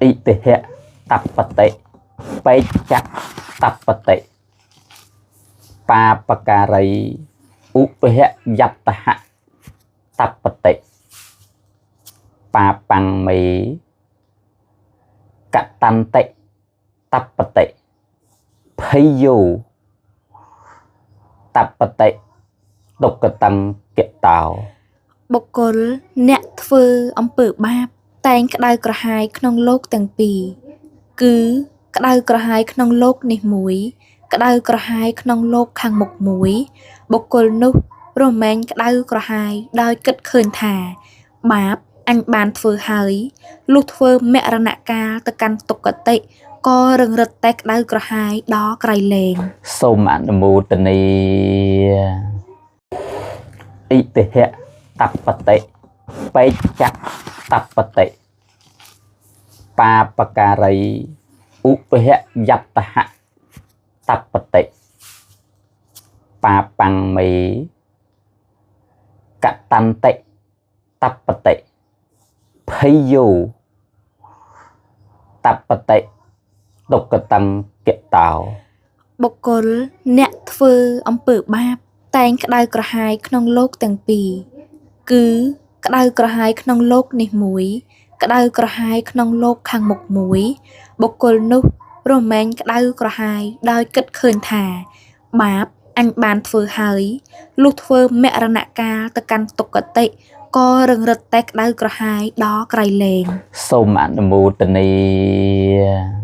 อิติเหะตัปปะเตะไปจักตัปปะเตะปาปะการัยอุปเหะยัตตะหะตัปปะเตะปาปังเมกะตันเตะตัปปะเตะพโยตัปปะเตะตกกตังเกะตาวบุคคลเนធ្វើអំពើបាបតែងក្តៅក្រហាយក្នុងโลกទាំងពីរគឺក្តៅក្រហាយក្នុងโลกនេះមួយក្តៅក្រហាយក្នុងโลกខាងមុខមួយបុគ្គលនោះរមែងក្តៅក្រហាយដោយគិតឃើញថាបាបអញបានធ្វើហើយលុះធ្វើមរណកាលទៅកាន់ទុគតិក៏រឹងរិតតែក្តៅក្រហាយដល់ក្រៃលែងសូមអនុមោទនាอิติเหะตัปปะเตะไปจักตัปปะเตะปาปะการัยอุปเหะยัตตะหะตัปปะเตะปาปังเมกะตันเตะตัปปะเตะพโยตัปปะเตะตกกตังเกะตาวបុគ្គលអ្នកធ្វើអំពើបាបតែងក្តៅក្រហាយក្នុងโลกទាំងពីរគឺក្តៅក្រហាយក្នុងโลกនេះមួយក្តៅក្រហាយក្នុងโลกខាងមុខមួយបុគ្គលនោះរមែងក្តៅក្រហាយដោយគិតឃើញថាបាបអញបានធ្វើហើយលុះធ្វើមរណកាលទៅកាន់ទុគតិក៏រឹងរិតតែក្តៅក្រហាយដល់ក្រៃលែងសូមអនុមោទនា